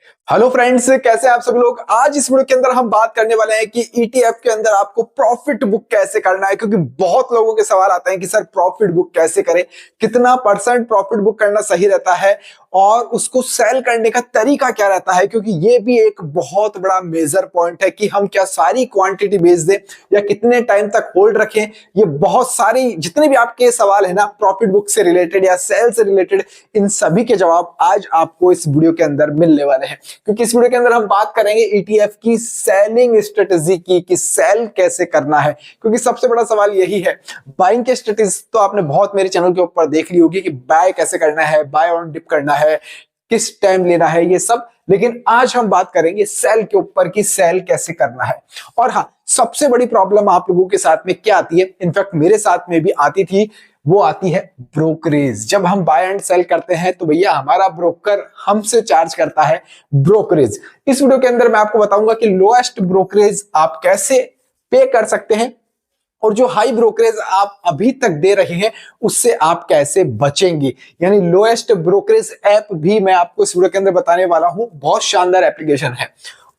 Hello friends, कैसे आप सब लोग। आज इस वीडियो के अंदर हम बात करने वाले हैं कि ईटीएफ के अंदर आपको प्रॉफिट बुक कैसे करना है, क्योंकि बहुत लोगों के सवाल आते हैं कि सर प्रॉफिट बुक कैसे करें, कितना परसेंट प्रॉफिट बुक करना सही रहता है और उसको सेल करने का तरीका क्या रहता है, क्योंकि ये भी एक बहुत बड़ा मेजर पॉइंट है कि हम क्या सारी क्वांटिटी बेच दें या कितने टाइम तक होल्ड रखें। ये बहुत सारी जितने भी आपके सवाल है ना प्रॉफिट बुक से रिलेटेड या सेल से रिलेटेड, इन सभी के जवाब आज आपको इस वीडियो के अंदर मिलने वाले हैं। क्योंकि इस वीडियो के अंदर हम बात करेंगे ईटीएफ की सेलिंग स्ट्रेटेजी की कि सेल कैसे करना है, क्योंकि सबसे बड़ा सवाल यही है। बाइंग की स्ट्रेटेजी तो आपने बहुत मेरे चैनल के ऊपर देख ली होगी कि बाय कैसे करना है, बाय ऑन डिप करना है, किस टाइम लेना है, ये सब। लेकिन आज हम बात करेंगे सेल के ऊपर कि सेल कैसे करना है। और हाँ, सबसे बड़ी प्रॉब्लम आप लोगों के साथ में क्या आती है, इनफैक्ट मेरे साथ में भी आती थी, वो आती है ब्रोकरेज। जब हम बाय एंड सेल करते हैं तो भैया हमारा ब्रोकर हमसे चार्ज करता है ब्रोकरेज। इस वीडियो के अंदर मैं आपको बताऊंगा कि लोएस्ट ब्रोकरेज आप कैसे पे कर सकते हैं और जो हाई ब्रोकरेज आप अभी तक दे रहे हैं उससे आप कैसे बचेंगे। यानी लोएस्ट ब्रोकरेज ऐप भी मैं आपको इस वीडियो के अंदर बताने वाला हूं। बहुत शानदार एप्लीकेशन है।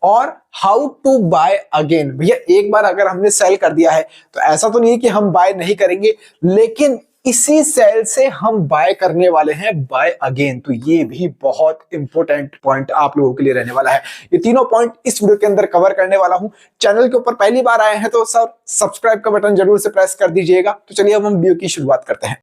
और हाउ टू बाय अगेन, भैया एक बार अगर हमने सेल कर दिया है तो ऐसा तो नहीं है कि हम बाय नहीं करेंगे, लेकिन इसी सेल से हम बाय करने वाले हैं बाय अगेन। तो ये भी बहुत इंपॉर्टेंट पॉइंट आप लोगों के लिए रहने वाला है। ये तीनों पॉइंट इस वीडियो के अंदर कवर करने वाला हूं। चैनल के ऊपर पहली बार आए हैं तो सर सब्सक्राइब का बटन जरूर से प्रेस कर दीजिएगा। तो चलिए अब हम वीडियो की शुरुआत करते हैं।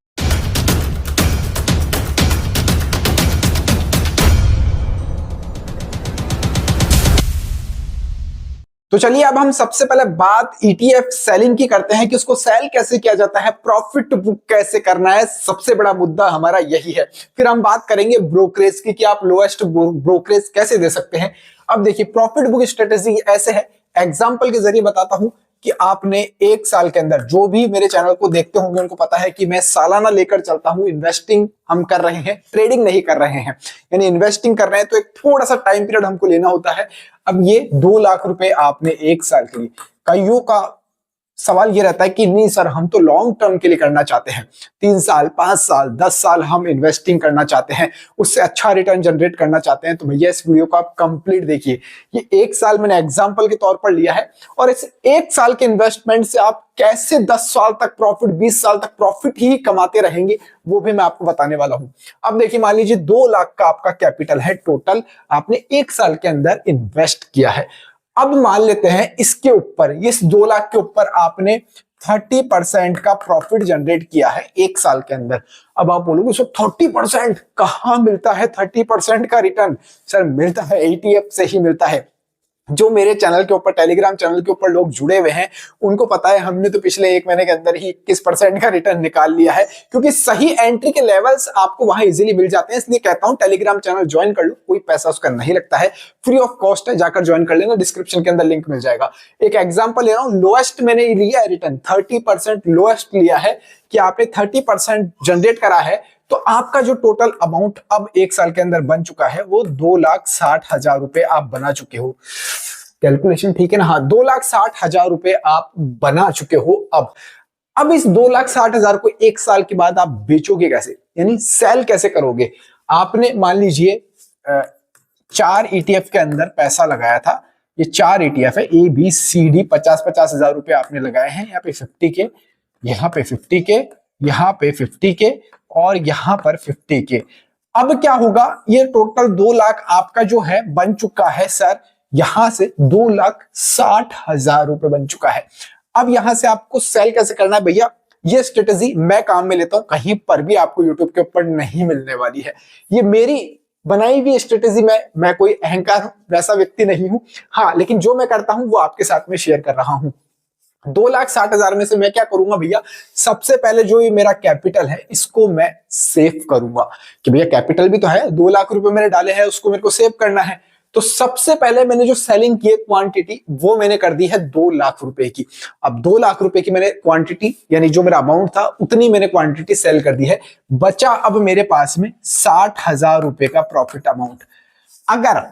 तो चलिए अब हम सबसे पहले बात ईटीएफ सेलिंग की करते हैं कि उसको सेल कैसे किया जाता है, प्रॉफिट बुक कैसे करना है। सबसे बड़ा मुद्दा हमारा यही है। फिर हम बात करेंगे ब्रोकरेज की कि आप लोएस्ट ब्रोकरेज कैसे दे सकते हैं। अब देखिए प्रॉफिट बुक स्ट्रेटेजी ऐसे है, एग्जांपल के जरिए बताता हूं कि आपने एक साल के अंदर, जो भी मेरे चैनल को देखते होंगे उनको पता है कि मैं सालाना लेकर चलता हूं। इन्वेस्टिंग हम कर रहे हैं, ट्रेडिंग नहीं कर रहे हैं, यानी इन्वेस्टिंग कर रहे हैं तो एक थोड़ा सा टाइम पीरियड हमको लेना होता है। अब ये 2 लाख रुपए आपने एक साल के लिए, कईयों का सवाल ये रहता है कि नहीं सर हम तो लॉन्ग टर्म के लिए करना चाहते हैं, 3 साल 5 साल 10 साल हम इन्वेस्टिंग करना चाहते हैं, उससे अच्छा रिटर्न जनरेट करना चाहते हैं। तो भैया इस वीडियो को आप कंप्लीट देखिए। ये एक साल मैंने एग्जांपल के तौर पर लिया है और इस एक साल के इन्वेस्टमेंट से आप कैसे 10 साल तक प्रॉफिट, 20 साल तक प्रॉफिट ही कमाते रहेंगे, वो भी मैं आपको बताने वाला हूं। अब देखिए मान लीजिए 2 लाख का आपका कैपिटल है टोटल, आपने एक साल के अंदर इन्वेस्ट किया है। अब मान लेते हैं इसके ऊपर, इस 2 लाख के ऊपर आपने 30% का प्रॉफिट जनरेट किया है एक साल के अंदर। अब आप बोलोगे सर 30% कहां मिलता है? 30% का रिटर्न सर मिलता है ईटीएफ से ही मिलता है। जो मेरे चैनल के ऊपर, टेलीग्राम चैनल के ऊपर लोग जुड़े हुए हैं उनको पता है, हमने तो पिछले 1 महीने के अंदर ही 21% का रिटर्न निकाल लिया है, क्योंकि सही एंट्री के लेवल्स आपको वहां इजीली मिल जाते हैं। इसलिए कहता हूं टेलीग्राम चैनल ज्वाइन कर लो, कोई पैसा उसका नहीं लगता है, फ्री ऑफ कॉस्ट है, जाकर ज्वाइन कर लेना, डिस्क्रिप्शन के अंदर लिंक मिल जाएगा। एक एग्जाम्पल ले रहा हूं, लोएस्ट मैंने लिया है रिटर्न 30% लोएस्ट लिया है कि आपने 30% जनरेट करा है, तो आपका जो टोटल अमाउंट अब एक साल के अंदर बन चुका है वो 2,60,000 रुपए आप बना चुके हो। कैलकुलेशन ठीक है ना? हाँ, 2,60,000 रुपए आप बना चुके हो। अब इस 2,60,000 को एक साल के बाद आप बेचोगे कैसे, यानी सेल कैसे करोगे। आपने मान लीजिए 4 ईटीएफ के अंदर पैसा लगाया था। ये 4 ईटीएफ है, ए बी सी डी, 50-50 हजार रुपए आपने लगाए हैं। यहाँ पे 50 के, यहाँ पे 50 के, यहाँ पे 50 के और यहाँ पर 50 के। अब क्या होगा, ये टोटल 2 लाख आपका जो है बन चुका है सर, यहां से 2,60,000 रुपए बन चुका है। अब यहां से आपको सेल कैसे करना है भैया, ये स्ट्रेटेजी मैं काम में लेता हूं, कहीं पर भी आपको यूट्यूब के ऊपर नहीं मिलने वाली है। ये मेरी बनाई हुई स्ट्रेटेजी में, मैं कोई अहंकार वैसा व्यक्ति नहीं हूं। हाँ, लेकिन जो मैं करता हूं वो आपके साथ में शेयर कर रहा हूं। 2,60,000 में से मैं क्या करूंगा भैया, सबसे पहले जो ये मेरा कैपिटल है इसको मैं सेव करूंगा कि भैया कैपिटल भी तो है, 2 लाख रुपए मैंने डाले हैं, उसको मेरे को सेव करना है। तो सबसे पहले मैंने जो सेलिंग की है क्वांटिटी, वो मैंने कर दी है 2 लाख रुपए की। अब 2 लाख रुपए की मैंने क्वांटिटी, यानी जो मेरा अमाउंट था उतनी मैंने क्वांटिटी सेल कर दी है। बचा अब मेरे पास में 60,000 रुपए का प्रॉफिट अमाउंट। अगर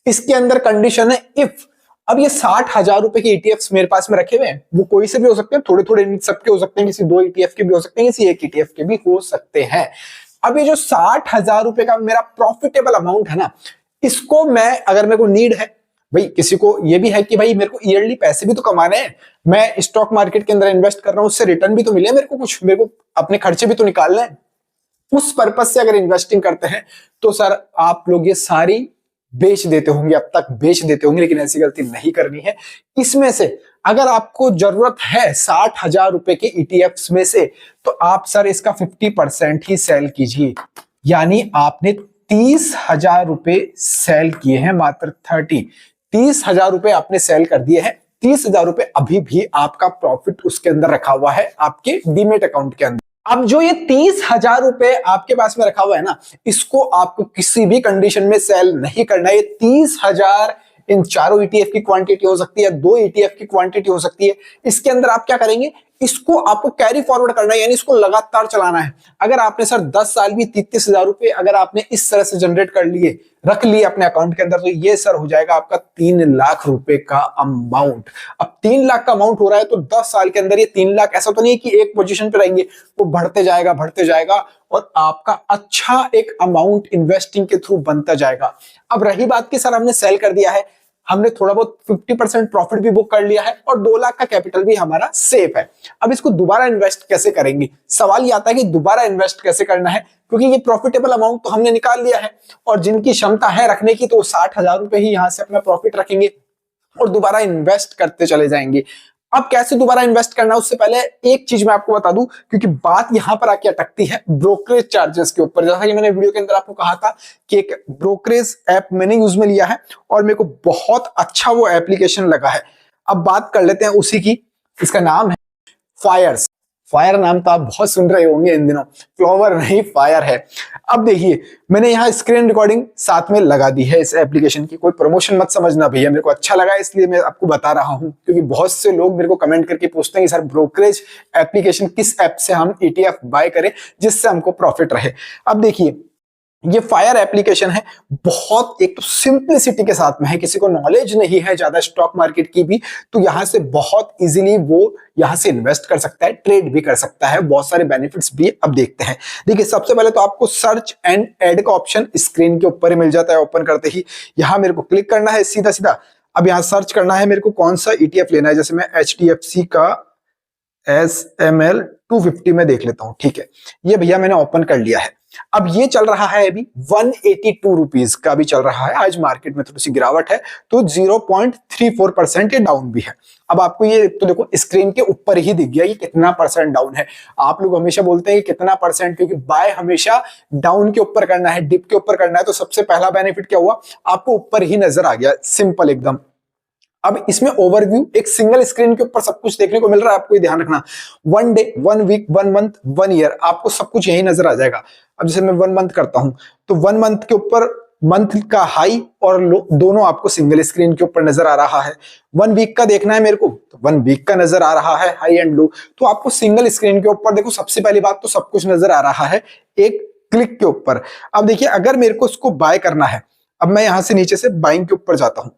इसके अंदर कंडीशन है इफ, अब ये 60,000 रुपए के ईटीएफ मेरे पास में रखे हुए हैं, वो कोई से भी हो सकते हैं, थोड़े थोड़े सबके हो सकते हैं, किसी 2 ईटीएफ के भी हो सकते हैं, किसी 1 ईटीएफ के भी हो सकते हैं। अब ये जो 60,000 रुपए का मेरा प्रॉफिटेबल अमाउंट है ना, इसको मैं, अगर मेरे को नीड है भाई, किसी को ये भी है कि भाई मेरे को ईयरली पैसे भी तो कमाने हैं, मैं स्टॉक मार्केट के अंदर इन्वेस्ट कर रहा हूं, उससे रिटर्न भी तो मिले मेरे को, कुछ मेरे को अपने खर्चे भी तो निकालने हैं, उस पर्पज से अगर इन्वेस्टिंग करते हैं तो सर आप लोग ये सारी बेच देते होंगे, अब तक बेच देते होंगे, लेकिन ऐसी गलती नहीं करनी है। इसमें से अगर आपको जरूरत है 60,000 रुपए के ईटीएफ्स में से, तो आप सर इसका 50% ही सेल कीजिए, यानी आपने 30,000 रुपए सेल किए हैं, मात्र 30,000 रुपए आपने सेल कर दिए हैं। 30,000 रुपए अभी भी आपका प्रॉफिट उसके अंदर रखा हुआ है आपके डीमेट अकाउंट के अंदर। अब जो ये 30,000 रुपए आपके पास में रखा हुआ है ना, इसको आपको किसी भी कंडीशन में सेल नहीं करना है। ये 30,000 इन चारों ईटीएफ की क्वांटिटी हो सकती है, 2 ईटीएफ की क्वांटिटी हो सकती है। इसके अंदर आप क्या करेंगे, इसको आपको कैरी फॉरवर्ड करना है, यानी इसको लगातार चलाना है। अगर आपने सर 10 साल भी 33,000 रुपए अगर आपने इस तरह से जनरेट कर लिए, रख लिए अपने अकाउंट के अंदर, तो ये सर हो जाएगा आपका 3 लाख रुपए का अमाउंट। अब 3 लाख का अमाउंट हो रहा है, तो 10 साल के अंदर ये 3 लाख ऐसा तो नहीं है कि एक पोजीशन पे रहेंगे, वो बढ़ते जाएगा और आपका अच्छा एक अमाउंट इन्वेस्टिंग के थ्रू बनता जाएगा। अब रही बात की सर हमने सेल कर दिया है, हमने थोड़ा बहुत 50% प्रॉफिट भी बुक कर लिया है और 2 लाख का कैपिटल भी हमारा सेफ है। अब इसको दोबारा इन्वेस्ट कैसे करेंगे, सवाल ये आता है कि दोबारा इन्वेस्ट कैसे करना है, क्योंकि ये प्रॉफिटेबल अमाउंट तो हमने निकाल लिया है, और जिनकी क्षमता है रखने की, तो 60,000 रुपए ही यहां से अपना प्रॉफिट रखेंगे और दोबारा इन्वेस्ट करते चले जाएंगे। अब कैसे दोबारा इन्वेस्ट करना, उससे पहले एक चीज मैं आपको बता दूं, क्योंकि बात यहां पर आके अटकती है ब्रोकरेज चार्जेस के ऊपर। जैसा कि मैंने वीडियो के अंदर आपको कहा था कि एक ब्रोकरेज ऐप मैंने यूज में लिया है और मेरे को बहुत अच्छा वो एप्लीकेशन लगा है। अब बात कर लेते हैं उसी की। इसका नाम है फायर्स। फायर नाम तो आप बहुत सुन रहे होंगे इन दिनों, फ्लावर नहीं फायर है। अब देखिए मैंने यहाँ स्क्रीन रिकॉर्डिंग साथ में लगा दी है इस एप्लीकेशन की, कोई प्रमोशन मत समझना भैया, मेरे को अच्छा लगा इसलिए मैं आपको बता रहा हूँ, क्योंकि बहुत से लोग मेरे को कमेंट करके पूछते हैं कि सर ब्रोकरेज एप्लीकेशन किस ऐप से हम ईटीएफ बाय करें जिससे हमको प्रॉफिट रहे। अब देखिए ये फायर एप्लीकेशन है, बहुत एक तो सिंपलिसिटी के साथ में है, किसी को नॉलेज नहीं है ज्यादा स्टॉक मार्केट की भी, तो यहां से बहुत इजीली वो यहां से इन्वेस्ट कर सकता है, ट्रेड भी कर सकता है, बहुत सारे बेनिफिट्स भी। अब देखते हैं, देखिए सबसे पहले तो आपको सर्च एंड ऐड का ऑप्शन स्क्रीन के ऊपर ही मिल जाता है। ओपन करते ही यहां मेरे को क्लिक करना है सीधा सीधा। अब यहां सर्च करना है मेरे को कौन सा ईटीएफ लेना है, जैसे मैं HDFC का SML 250 में देख लेता हूं। ठीक है, ये भैया मैंने ओपन कर लिया है। अब ये चल रहा है अभी 182 रुपीज का भी चल रहा है, आज मार्केट में थोड़ी सी गिरावट है, तो 0.34% ये डाउन भी है। अब आपको ये तो देखो स्क्रीन के ऊपर ही दिख गया ये कितना परसेंट डाउन है। आप लोग हमेशा बोलते हैं कि कितना परसेंट, क्योंकि बाय हमेशा डाउन के ऊपर करना है, डिप के ऊपर करना है। तो सबसे पहला बेनिफिट क्या हुआ, आपको ऊपर ही नजर आ गया, सिंपल एकदम। अब इसमें ओवरव्यू एक सिंगल स्क्रीन के ऊपर सब कुछ देखने को मिल रहा है, आपको ये ध्यान रखना। 1 डे, 1 वीक, 1 मंथ, 1 ईयर, आपको सब कुछ यही नजर आ जाएगा। अब जैसे मैं 1 मंथ करता हूं, तो 1 मंथ के ऊपर मंथ का हाई और लो दोनों आपको सिंगल स्क्रीन के ऊपर नजर आ रहा है। 1 वीक का देखना है मेरे को, तो 1 वीक का नजर आ रहा है हाई एंड लो, तो आपको सिंगल स्क्रीन के ऊपर देखो, सबसे पहली बात तो सब कुछ नजर आ रहा है एक क्लिक के ऊपर। अब देखिए अगर मेरे को इसको बाय करना है, अब मैं यहां से नीचे से बाइंग के ऊपर जाता हूं।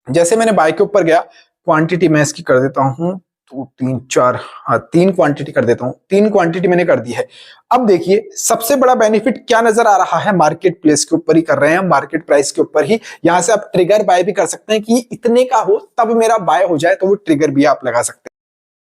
जैसे मैंने बाय के ऊपर गया, क्वांटिटी मैं इसकी कर देता हूं 2 3 4, हाँ 3 क्वांटिटी कर देता हूं, 3 क्वांटिटी मैंने कर दी है। अब देखिए सबसे बड़ा बेनिफिट क्या नजर आ रहा है, मार्केट प्लेस के ऊपर ही कर रहे हैं, मार्केट प्राइस के ऊपर ही। यहां से आप ट्रिगर बाय भी कर सकते हैं कि इतने का हो तब मेरा बाय हो जाए, तो वो ट्रिगर भी आप लगा सकते हैं।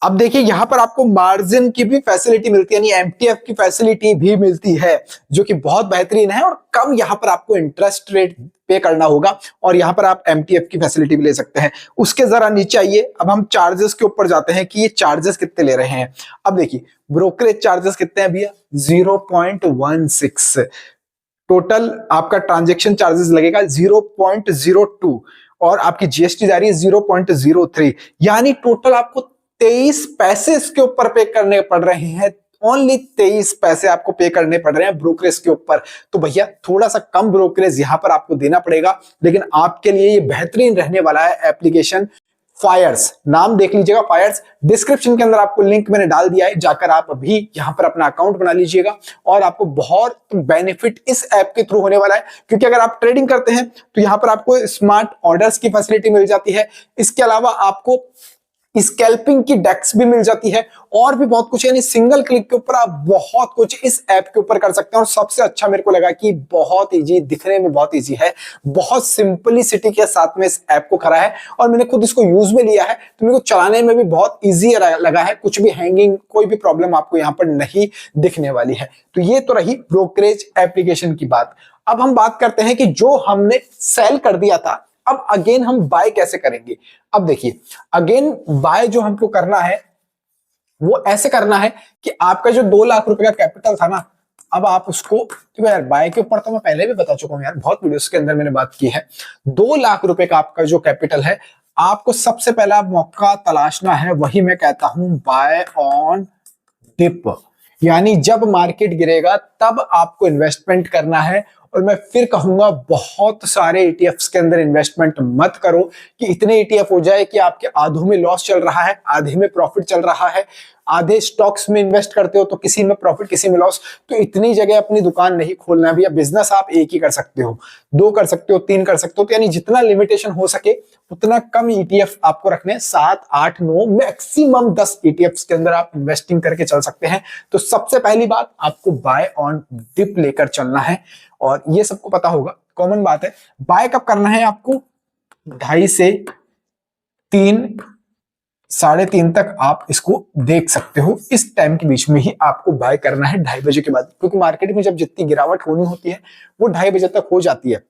अब देखिए यहां पर आपको मार्जिन की भी फैसिलिटी मिलती है, यानी MTF की फैसिलिटी भी मिलती है, जो कि बहुत बेहतरीन है, और कम यहां पर आपको इंटरेस्ट रेट पे करना होगा, और यहां पर आप MTF की फैसिलिटी भी ले सकते हैं। उसके जरा नीचे आइए, अब हम चार्जेस के ऊपर जाते हैं कि ये चार्जेस कितने ले रहे हैं। अब देखिए ब्रोकरेज चार्जेस कितने हैं भैया, 0.16। टोटल आपका ट्रांजेक्शन चार्जेस लगेगा 0.02, और आपकी GST जा रही है 0.03, यानी टोटल आपको 23 पैसे इसके ऊपर पे करने पड़ रहे हैं। ओनली 23 पैसे आपको पे करने पड़ रहे हैं ब्रोकरेज के ऊपर। तो भैया थोड़ा सा कम ब्रोकरेज यहां पर आपको देना पड़ेगा, लेकिन आपके लिए ये बेहतरीन रहने वाला है एप्लीकेशन फायर्स। नाम देख लीजिएगा फायर्स, डिस्क्रिप्शन के अंदर आपको लिंक मैंने डाल दिया है, जाकर आप अभी यहां पर अपना अकाउंट बना लीजिएगा, और आपको बहुत बेनिफिट इस ऐप के थ्रू होने वाला है। क्योंकि अगर आप ट्रेडिंग करते हैं तो यहां पर आपको स्मार्ट ऑर्डर्स की फैसिलिटी मिल जाती है। इसके अलावा आपको स्कैल्पिंग की डेस्क भी मिल जाती है और भी बहुत कुछ, यानी सिंगल क्लिक के ऊपर आप बहुत कुछ इस ऐप के ऊपर कर सकते हैं। और सबसे अच्छा मेरे को लगा कि बहुत इजी, दिखने में बहुत इजी है, बहुत सिंपलिसिटी के साथ में इस ऐप को करा है और मैंने खुद इसको यूज में लिया है तो मेरे को चलाने में भी बहुत इजी लगा है। कुछ भी हैंगिंग, कोई भी प्रॉब्लम आपको यहाँ पर नहीं दिखने वाली है। तो ये तो रही ब्रोकरेज एप्लीकेशन की बात। अब हम बात करते हैं कि जो हमने सेल कर दिया था, अब अगेन हम बाय कैसे करेंगे। अब देखिए, अगेन बाय जो हमको करना है वो ऐसे करना है कि आपका जो 2 लाख रुपए का कैपिटल था ना, अब आप उसको, तो यार बाय के ऊपर तो मैं पहले भी बता चुका हूं यार, बहुत वीडियोस के अंदर मैंने बात की है। 2 लाख रुपए का आपका जो कैपिटल है, आपको सबसे पहला मौका तलाशना है, वही मैं कहता हूं बाय ऑन डिप, यानी जब मार्केट गिरेगा तब आपको इन्वेस्टमेंट करना है। और मैं फिर कहूंगा बहुत सारे ईटीएफ्स के अंदर इन्वेस्टमेंट मत करो कि इतने ईटीएफ हो जाए कि आपके आधों में लॉस चल रहा है, आधे में प्रॉफिट चल रहा है। आधे स्टॉक्स में इन्वेस्ट करते हो तो किसी में प्रॉफिट किसी में लॉस, तो इतनी जगह अपनी दुकान नहीं खोलना भैया। बिजनेस आप एक ही कर सकते हो, 2 कर सकते हो, 3 कर सकते हो, तो यानी जितना लिमिटेशन हो सके उतना कम ईटीएफ आपको रखने, 7, 8, 9 मैक्सिमम 10 ईटीएफ के अंदर आप इन्वेस्टिंग करके चल सकते हैं। तो सबसे पहली बात, आपको बाय ऑन डिप लेकर चलना है और ये सबको पता होगा, कॉमन बात है। बाय कब करना है आपको, 2:30 से 3, 3:30 तक आप इसको देख सकते हो। इस टाइम के बीच में ही आपको बाय करना है, 2:30 बजे के बाद, क्योंकि मार्केट में जब जितनी गिरावट होनी होती है वो 2:30 बजे तक हो जाती है,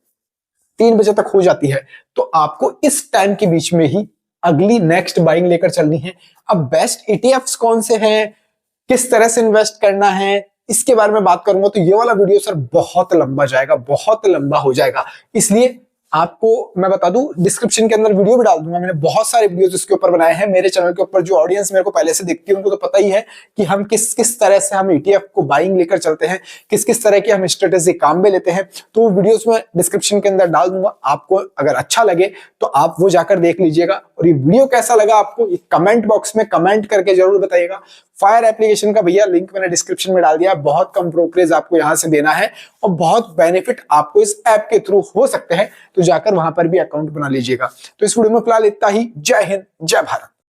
3 बजे तक हो जाती है। तो आपको इस टाइम के बीच में ही अगली नेक्स्ट बाइंग लेकर चलनी है। अब बेस्ट ईटीएफ्स कौन से हैं, किस तरह से इन्वेस्ट करना है, इसके बारे में बात करूंगा तो ये वाला वीडियो सर बहुत लंबा जाएगा, बहुत लंबा हो जाएगा। इसलिए आपको मैं बता दूं, डिस्क्रिप्शन के अंदर वीडियो भी डाल दूंगा, मैंने बहुत सारे वीडियोस इसके ऊपर बनाए हैं मेरे चैनल के ऊपर। जो ऑडियंस मेरे को पहले से देखती है उनको तो पता ही है कि हम किस किस तरह से हम ईटीएफ को बाइंग लेकर चलते हैं, किस किस तरह की हम स्ट्रेटेजी काम में लेते हैं। तो वीडियोस में डिस्क्रिप्शन के अंदर डाल दूंगा, आपको अगर अच्छा लगे तो आप वो जाकर देख लीजिएगा। और ये वीडियो कैसा लगा आपको, ये कमेंट बॉक्स में कमेंट करके जरूर बताइएगा। फायर एप्लीकेशन का भैया लिंक मैंने डिस्क्रिप्शन में डाल दिया, बहुत कम ब्रोकरेज आपको यहां से देना है और बहुत बेनिफिट आपको इस ऐप के थ्रू हो सकते हैं, तो जाकर वहां पर भी अकाउंट बना लीजिएगा। तो इस वीडियो में फिलहाल इतना ही। जय हिंद, जय भारत।